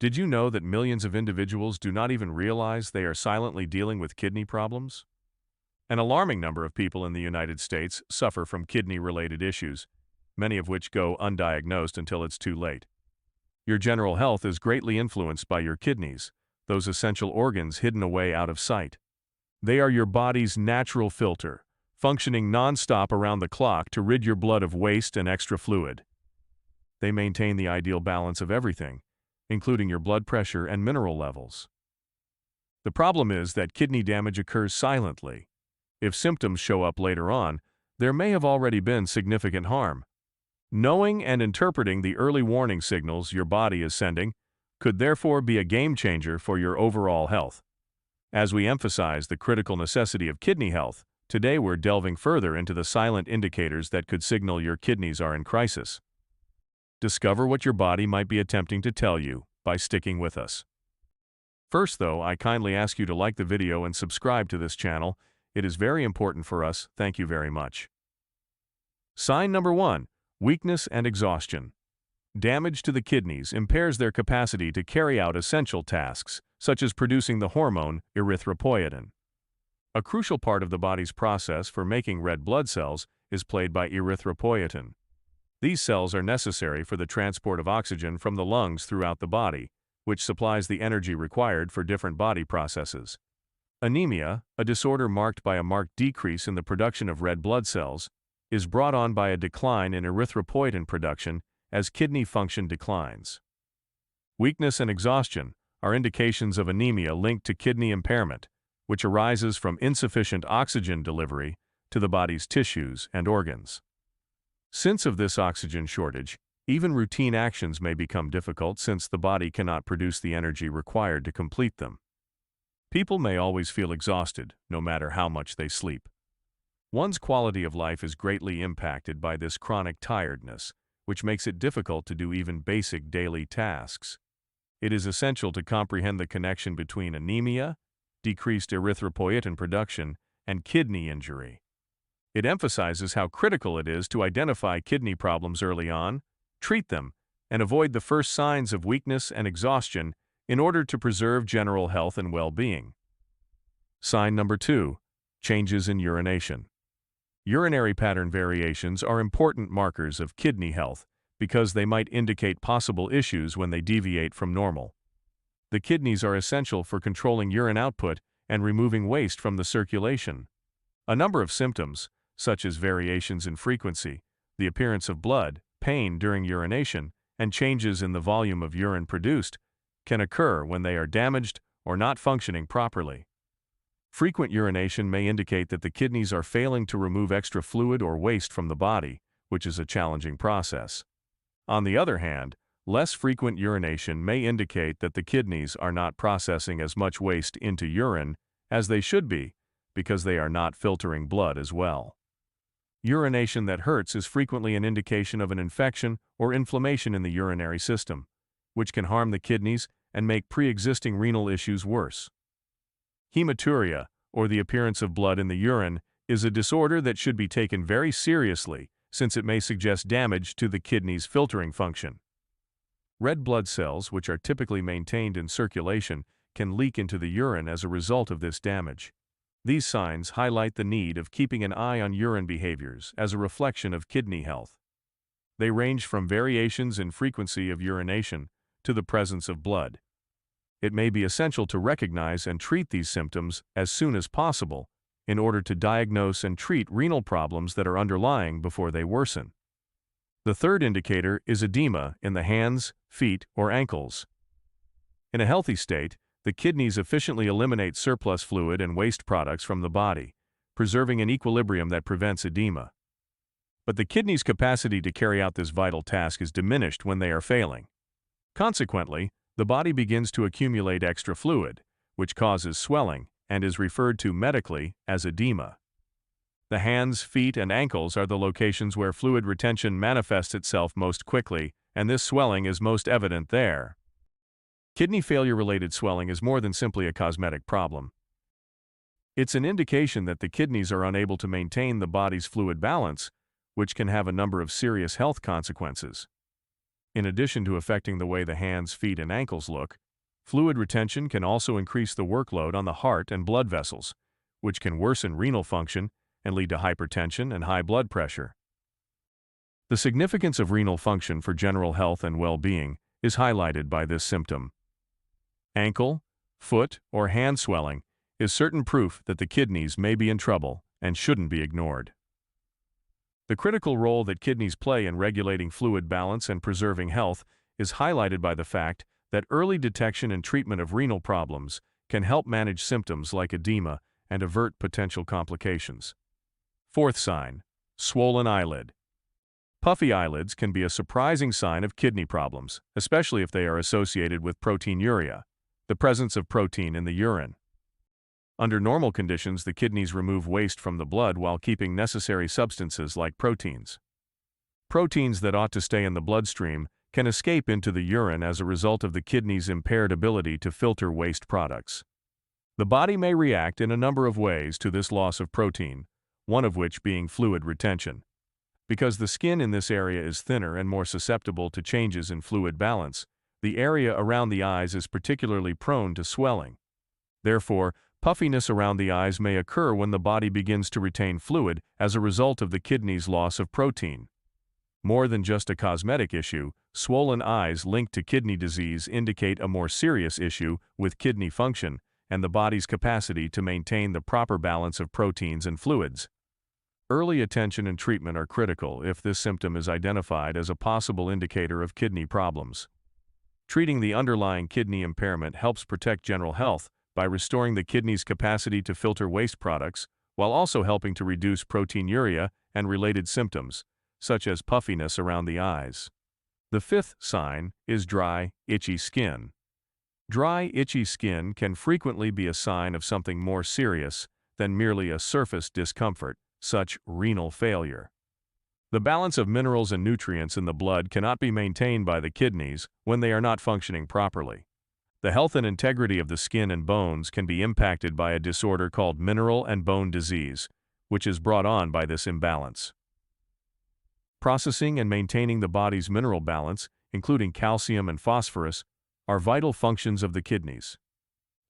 Did you know that millions of individuals do not even realize they are silently dealing with kidney problems? An alarming number of people in the United States suffer from kidney-related issues, many of which go undiagnosed until it's too late. Your general health is greatly influenced by your kidneys, those essential organs hidden away out of sight. They are your body's natural filter, functioning non-stop around the clock to rid your blood of waste and extra fluid. They maintain the ideal balance of everything, including your blood pressure and mineral levels. The problem is that kidney damage occurs silently. If symptoms show up later on, there may have already been significant harm. Knowing and interpreting the early warning signals your body is sending could therefore be a game changer for your overall health. As we emphasize the critical necessity of kidney health, today we're delving further into the silent indicators that could signal your kidneys are in crisis. Discover what your body might be attempting to tell you by sticking with us. First, though, I kindly ask you to like the video and subscribe to this channel. It is very important for us. Thank you very much. Sign number 1. Weakness and exhaustion. Damage to the kidneys impairs their capacity to carry out essential tasks, such as producing the hormone erythropoietin. A crucial part of the body's process for making red blood cells is played by erythropoietin. These cells are necessary for the transport of oxygen from the lungs throughout the body, which supplies the energy required for different body processes. Anemia, a disorder marked by a marked decrease in the production of red blood cells, is brought on by a decline in erythropoietin production as kidney function declines. Weakness and exhaustion are indications of anemia linked to kidney impairment, which arises from insufficient oxygen delivery to the body's tissues and organs. Since of this oxygen shortage, even routine actions may become difficult since the body cannot produce the energy required to complete them. People may always feel exhausted, no matter how much they sleep. One's quality of life is greatly impacted by this chronic tiredness, which makes it difficult to do even basic daily tasks. It is essential to comprehend the connection between anemia, decreased erythropoietin production, and kidney injury. It emphasizes how critical it is to identify kidney problems early on, treat them, and avoid the first signs of weakness and exhaustion in order to preserve general health and well-being. Sign number 2. Changes in urination. Urinary pattern variations are important markers of kidney health because they might indicate possible issues when they deviate from normal. The kidneys are essential for controlling urine output and removing waste from the circulation. A number of symptoms, such as variations in frequency, the appearance of blood, pain during urination, and changes in the volume of urine produced, can occur when they are damaged or not functioning properly. Frequent urination may indicate that the kidneys are failing to remove extra fluid or waste from the body, which is a challenging process. On the other hand, less frequent urination may indicate that the kidneys are not processing as much waste into urine as they should be, because they are not filtering blood as well. Urination that hurts is frequently an indication of an infection or inflammation in the urinary system, which can harm the kidneys and make pre-existing renal issues worse. Hematuria, or the appearance of blood in the urine, is a disorder that should be taken very seriously since it may suggest damage to the kidney's filtering function. Red blood cells, which are typically maintained in circulation, can leak into the urine as a result of this damage. These signs highlight the need of keeping an eye on urine behaviors as a reflection of kidney health. They range from variations in frequency of urination to the presence of blood. It may be essential to recognize and treat these symptoms as soon as possible in order to diagnose and treat renal problems that are underlying before they worsen. The third indicator is edema in the hands, feet, or ankles. In a healthy state, the kidneys efficiently eliminate surplus fluid and waste products from the body, preserving an equilibrium that prevents edema. But the kidney's capacity to carry out this vital task is diminished when they are failing. Consequently, the body begins to accumulate extra fluid, which causes swelling and is referred to medically as edema. The hands, feet, and ankles are the locations where fluid retention manifests itself most quickly, and this swelling is most evident there. Kidney failure-related swelling is more than simply a cosmetic problem. It's an indication that the kidneys are unable to maintain the body's fluid balance, which can have a number of serious health consequences. In addition to affecting the way the hands, feet, and ankles look, fluid retention can also increase the workload on the heart and blood vessels, which can worsen renal function and lead to hypertension and high blood pressure. The significance of renal function for general health and well-being is highlighted by this symptom. Ankle, foot, or hand swelling is certain proof that the kidneys may be in trouble and shouldn't be ignored. The critical role that kidneys play in regulating fluid balance and preserving health is highlighted by the fact that early detection and treatment of renal problems can help manage symptoms like edema and avert potential complications. Fourth sign, swollen eyelid. Puffy eyelids can be a surprising sign of kidney problems, especially if they are associated with proteinuria, the presence of protein in the urine. Under normal conditions, the kidneys remove waste from the blood while keeping necessary substances like proteins. Proteins that ought to stay in the bloodstream can escape into the urine as a result of the kidney's impaired ability to filter waste products. The body may react in a number of ways to this loss of protein, one of which being fluid retention. Because the skin in this area is thinner and more susceptible to changes in fluid balance, the area around the eyes is particularly prone to swelling. Therefore, puffiness around the eyes may occur when the body begins to retain fluid as a result of the kidney's loss of protein. More than just a cosmetic issue, swollen eyes linked to kidney disease indicate a more serious issue with kidney function and the body's capacity to maintain the proper balance of proteins and fluids. Early attention and treatment are critical if this symptom is identified as a possible indicator of kidney problems. Treating the underlying kidney impairment helps protect general health by restoring the kidney's capacity to filter waste products, while also helping to reduce proteinuria and related symptoms, such as puffiness around the eyes. The fifth sign is dry, itchy skin. Dry, itchy skin can frequently be a sign of something more serious than merely a surface discomfort, such renal failure. The balance of minerals and nutrients in the blood cannot be maintained by the kidneys when they are not functioning properly. The health and integrity of the skin and bones can be impacted by a disorder called mineral and bone disease, which is brought on by this imbalance. Processing and maintaining the body's mineral balance, including calcium and phosphorus, are vital functions of the kidneys.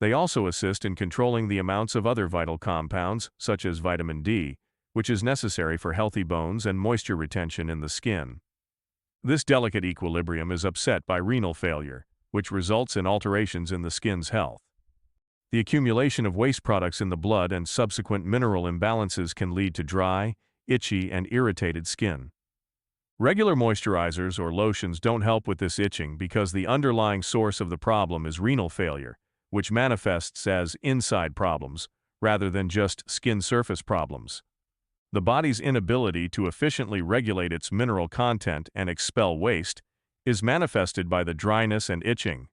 They also assist in controlling the amounts of other vital compounds, such as vitamin D, which is necessary for healthy bones and moisture retention in the skin. This delicate equilibrium is upset by renal failure, which results in alterations in the skin's health. The accumulation of waste products in the blood and subsequent mineral imbalances can lead to dry, itchy, and irritated skin. Regular moisturizers or lotions don't help with this itching because the underlying source of the problem is renal failure, which manifests as inside problems rather than just skin surface problems. The body's inability to efficiently regulate its mineral content and expel waste is manifested by the dryness and itching.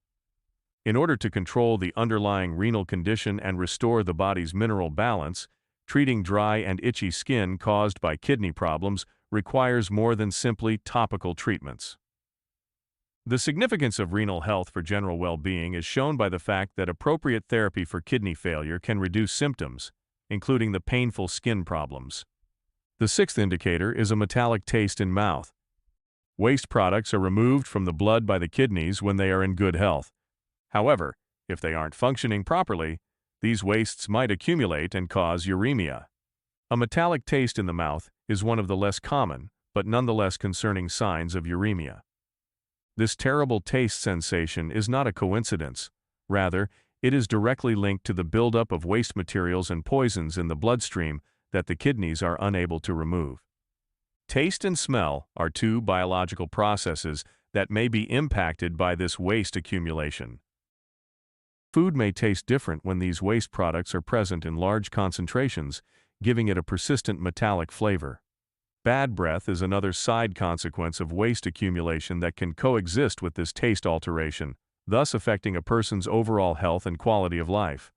In order to control the underlying renal condition and restore the body's mineral balance, treating dry and itchy skin caused by kidney problems requires more than simply topical treatments. The significance of renal health for general well-being is shown by the fact that appropriate therapy for kidney failure can reduce symptoms, including the painful skin problems. The sixth indicator is a metallic taste in mouth. Waste products are removed from the blood by the kidneys when they are in good health. However, if they aren't functioning properly, these wastes might accumulate and cause uremia. A metallic taste in the mouth is one of the less common, but nonetheless concerning signs of uremia. This terrible taste sensation is not a coincidence. Rather, it is directly linked to the buildup of waste materials and poisons in the bloodstream that the kidneys are unable to remove. Taste and smell are two biological processes that may be impacted by this waste accumulation. Food may taste different when these waste products are present in large concentrations, giving it a persistent metallic flavor. Bad breath is another side consequence of waste accumulation that can coexist with this taste alteration, thus affecting a person's overall health and quality of life.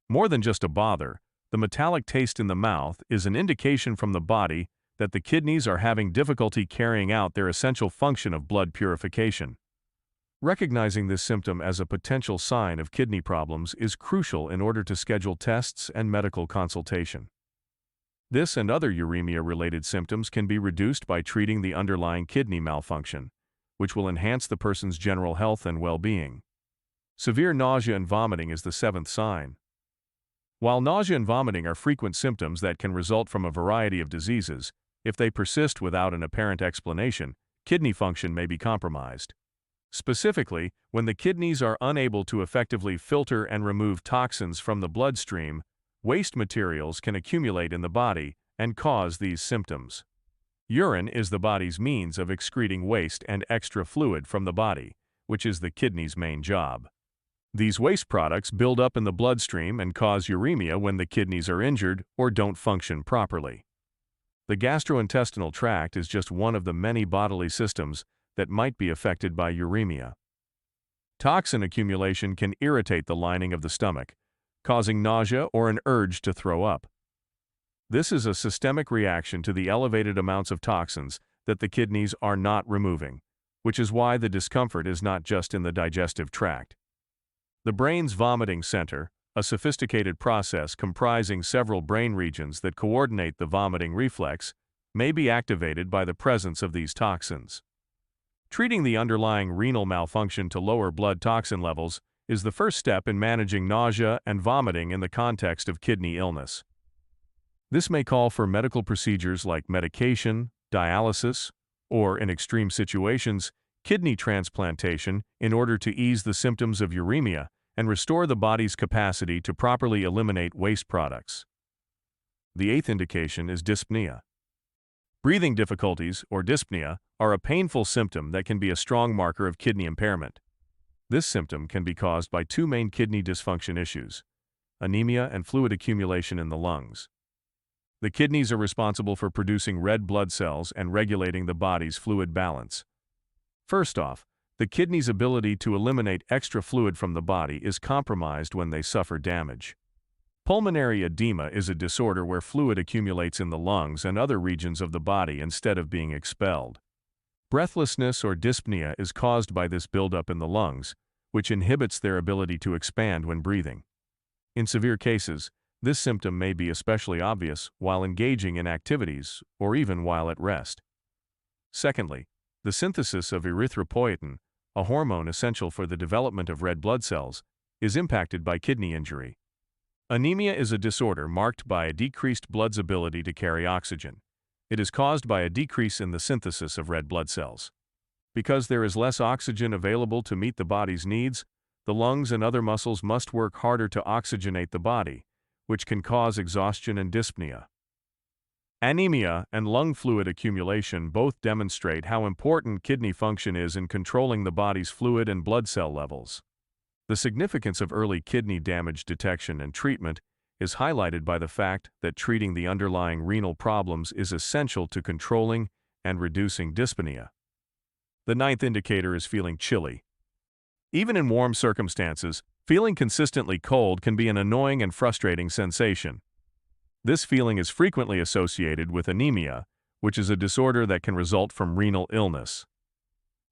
More than just a bother, the metallic taste in the mouth is an indication from the body that the kidneys are having difficulty carrying out their essential function of blood purification. Recognizing this symptom as a potential sign of kidney problems is crucial in order to schedule tests and medical consultation. This and other uremia-related symptoms can be reduced by treating the underlying kidney malfunction, which will enhance the person's general health and well-being. Severe nausea and vomiting is the seventh sign. While nausea and vomiting are frequent symptoms that can result from a variety of diseases, if they persist without an apparent explanation, kidney function may be compromised. Specifically, when the kidneys are unable to effectively filter and remove toxins from the bloodstream, waste materials can accumulate in the body and cause these symptoms. Urine is the body's means of excreting waste and extra fluid from the body, which is the kidney's main job. These waste products build up in the bloodstream and cause uremia when the kidneys are injured or don't function properly. The gastrointestinal tract is just one of the many bodily systems that might be affected by uremia. Toxin accumulation can irritate the lining of the stomach, causing nausea or an urge to throw up. This is a systemic reaction to the elevated amounts of toxins that the kidneys are not removing, which is why the discomfort is not just in the digestive tract. The brain's vomiting center, a sophisticated process comprising several brain regions that coordinate the vomiting reflex, may be activated by the presence of these toxins. Treating the underlying renal malfunction to lower blood toxin levels is the first step in managing nausea and vomiting in the context of kidney illness. This may call for medical procedures like medication, dialysis, or, in extreme situations, kidney transplantation in order to ease the symptoms of uremia and restore the body's capacity to properly eliminate waste products. The eighth indication is dyspnea. Breathing difficulties, or dyspnea, are a painful symptom that can be a strong marker of kidney impairment. This symptom can be caused by two main kidney dysfunction issues: anemia and fluid accumulation in the lungs. The kidneys are responsible for producing red blood cells and regulating the body's fluid balance. First off, the kidney's ability to eliminate extra fluid from the body is compromised when they suffer damage. Pulmonary edema is a disorder where fluid accumulates in the lungs and other regions of the body instead of being expelled. Breathlessness or dyspnea is caused by this buildup in the lungs, which inhibits their ability to expand when breathing. In severe cases, this symptom may be especially obvious while engaging in activities or even while at rest. Secondly, the synthesis of erythropoietin, a hormone essential for the development of red blood cells, is impacted by kidney injury. Anemia is a disorder marked by a decreased blood's ability to carry oxygen. It is caused by a decrease in the synthesis of red blood cells. Because there is less oxygen available to meet the body's needs, the lungs and other muscles must work harder to oxygenate the body, which can cause exhaustion and dyspnea. Anemia and lung fluid accumulation both demonstrate how important kidney function is in controlling the body's fluid and blood cell levels. The significance of early kidney damage detection and treatment is highlighted by the fact that treating the underlying renal problems is essential to controlling and reducing dyspnea. The ninth indicator is feeling chilly. Even in warm circumstances, feeling consistently cold can be an annoying and frustrating sensation. This feeling is frequently associated with anemia, which is a disorder that can result from renal illness.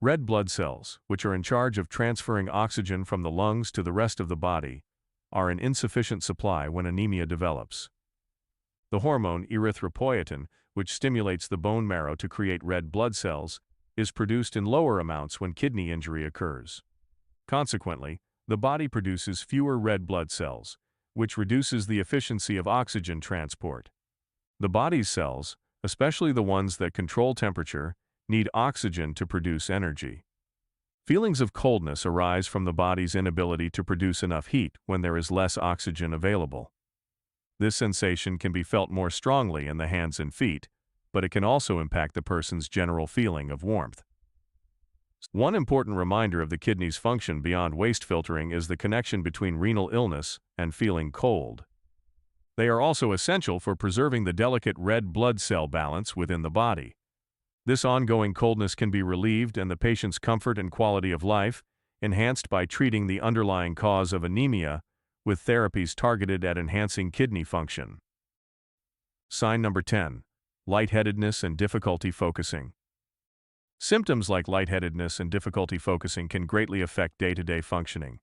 Red blood cells, which are in charge of transferring oxygen from the lungs to the rest of the body, are in insufficient supply when anemia develops. The hormone erythropoietin, which stimulates the bone marrow to create red blood cells, is produced in lower amounts when kidney injury occurs. Consequently, the body produces fewer red blood cells, which reduces the efficiency of oxygen transport. The body's cells, especially the ones that control temperature, need oxygen to produce energy. Feelings of coldness arise from the body's inability to produce enough heat when there is less oxygen available. This sensation can be felt more strongly in the hands and feet, but it can also impact the person's general feeling of warmth. One important reminder of the kidney's function beyond waste filtering is the connection between renal illness and feeling cold. They are also essential for preserving the delicate red blood cell balance within the body. This ongoing coldness can be relieved and the patient's comfort and quality of life enhanced by treating the underlying cause of anemia with therapies targeted at enhancing kidney function. Sign number 10. Lightheadedness and difficulty focusing. Symptoms like lightheadedness and difficulty focusing can greatly affect day-to-day functioning,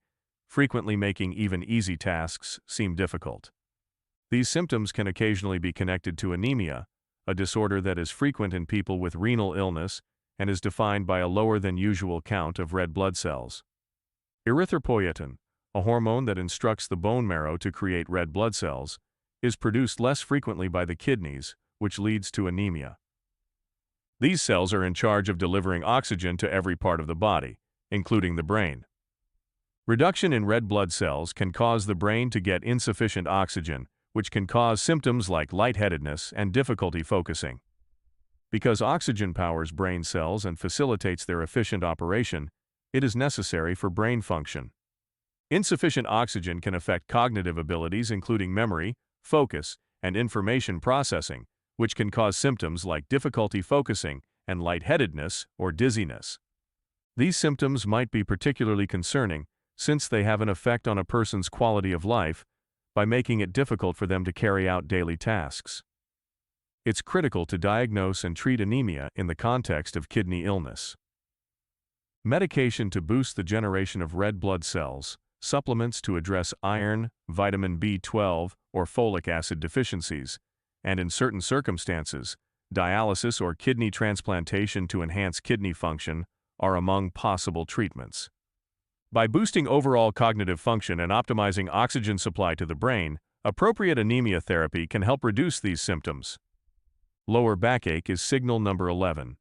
frequently making even easy tasks seem difficult. These symptoms can occasionally be connected to anemia, a disorder that is frequent in people with renal illness and is defined by a lower than usual count of red blood cells. Erythropoietin, a hormone that instructs the bone marrow to create red blood cells, is produced less frequently by the kidneys, which leads to anemia. These cells are in charge of delivering oxygen to every part of the body, including the brain. Reduction in red blood cells can cause the brain to get insufficient oxygen, which can cause symptoms like lightheadedness and difficulty focusing. Because oxygen powers brain cells and facilitates their efficient operation, it is necessary for brain function. Insufficient oxygen can affect cognitive abilities including memory, focus, and information processing, which can cause symptoms like difficulty focusing and lightheadedness or dizziness. These symptoms might be particularly concerning since they have an effect on a person's quality of life by making it difficult for them to carry out daily tasks. It's critical to diagnose and treat anemia in the context of kidney illness. Medication to boost the generation of red blood cells, supplements to address iron, vitamin B12, or folic acid deficiencies, and in certain circumstances, dialysis or kidney transplantation to enhance kidney function are among possible treatments. By boosting overall cognitive function and optimizing oxygen supply to the brain, appropriate anemia therapy can help reduce these symptoms. Lower backache is signal number 11.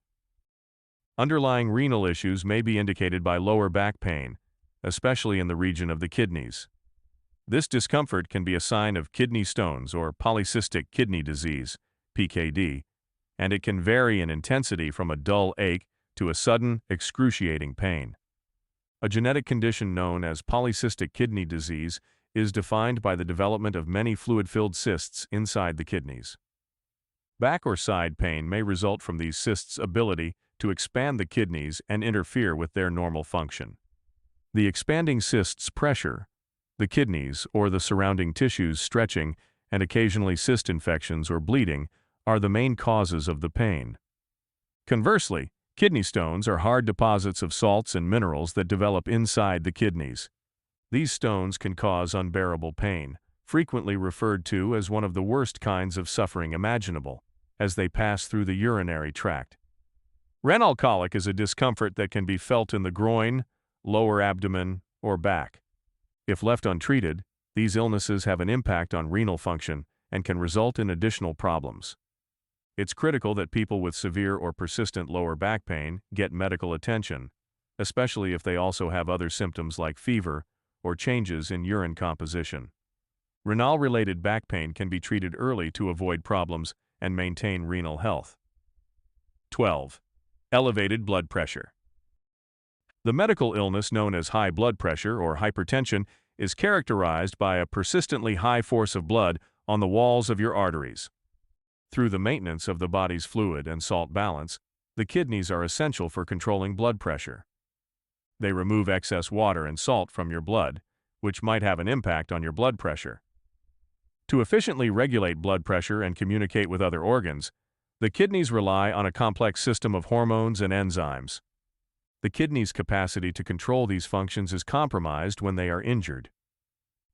Underlying renal issues may be indicated by lower back pain, especially in the region of the kidneys. This discomfort can be a sign of kidney stones or polycystic kidney disease, PKD, and it can vary in intensity from a dull ache to a sudden, excruciating pain. A genetic condition known as polycystic kidney disease is defined by the development of many fluid-filled cysts inside the kidneys. Back or side pain may result from these cysts' ability to expand the kidneys and interfere with their normal function. The expanding cysts pressure the kidneys or the surrounding tissues stretching, and occasionally cyst infections or bleeding are the main causes of the pain. Conversely, kidney stones are hard deposits of salts and minerals that develop inside the kidneys. These stones can cause unbearable pain, frequently referred to as one of the worst kinds of suffering imaginable, as they pass through the urinary tract. Renal colic is a discomfort that can be felt in the groin, lower abdomen, or back. If left untreated, these illnesses have an impact on renal function and can result in additional problems. It's critical that people with severe or persistent lower back pain get medical attention, especially if they also have other symptoms like fever or changes in urine composition. Renal-related back pain can be treated early to avoid problems and maintain renal health. 12. Elevated blood pressure. The medical illness known as high blood pressure or hypertension is characterized by a persistently high force of blood on the walls of your arteries. Through the maintenance of the body's fluid and salt balance, the kidneys are essential for controlling blood pressure. They remove excess water and salt from your blood, which might have an impact on your blood pressure. To efficiently regulate blood pressure and communicate with other organs, the kidneys rely on a complex system of hormones and enzymes. The kidney's capacity to control these functions is compromised when they are injured.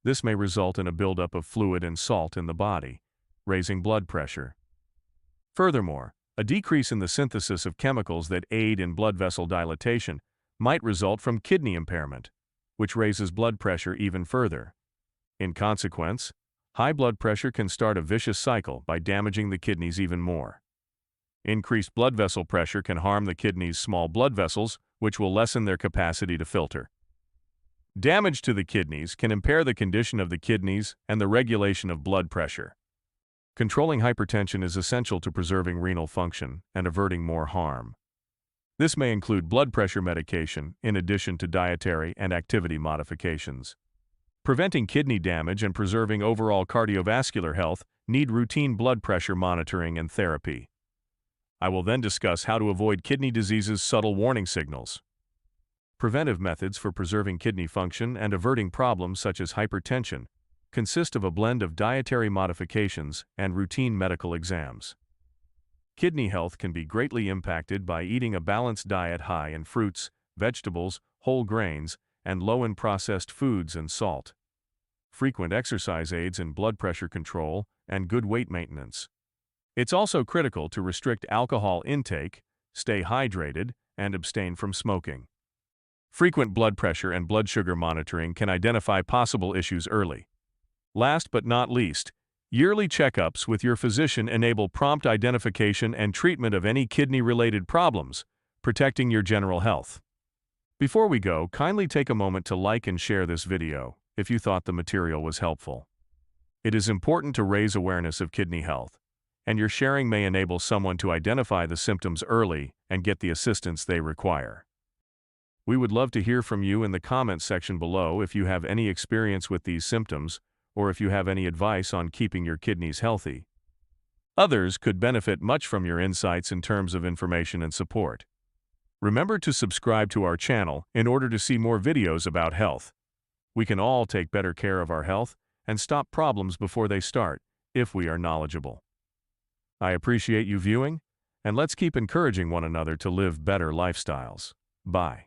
This may result in a buildup of fluid and salt in the body, raising blood pressure. Furthermore, a decrease in the synthesis of chemicals that aid in blood vessel dilatation might result from kidney impairment, which raises blood pressure even further. In consequence, high blood pressure can start a vicious cycle by damaging the kidneys even more. Increased blood vessel pressure can harm the kidney's small blood vessels, which will lessen their capacity to filter. Damage to the kidneys can impair the condition of the kidneys and the regulation of blood pressure. Controlling hypertension is essential to preserving renal function and averting more harm. This may include blood pressure medication in addition to dietary and activity modifications. Preventing kidney damage and preserving overall cardiovascular health need routine blood pressure monitoring and therapy. I will then discuss how to avoid kidney disease's subtle warning signals. Preventive methods for preserving kidney function and averting problems such as hypertension consist of a blend of dietary modifications and routine medical exams. Kidney health can be greatly impacted by eating a balanced diet high in fruits, vegetables, whole grains, and low in processed foods and salt. Frequent exercise aids in blood pressure control and good weight maintenance. It's also critical to restrict alcohol intake, stay hydrated, and abstain from smoking. Frequent blood pressure and blood sugar monitoring can identify possible issues early. Last but not least, yearly checkups with your physician enable prompt identification and treatment of any kidney-related problems, protecting your general health. Before we go, kindly take a moment to like and share this video if you thought the material was helpful. It is important to raise awareness of kidney health, and your sharing may enable someone to identify the symptoms early and get the assistance they require. We would love to hear from you in the comments section below if you have any experience with these symptoms or if you have any advice on keeping your kidneys healthy. Others could benefit much from your insights in terms of information and support. Remember to subscribe to our channel in order to see more videos about health. We can all take better care of our health and stop problems before they start if we are knowledgeable. I appreciate you viewing, and let's keep encouraging one another to live better lifestyles. Bye.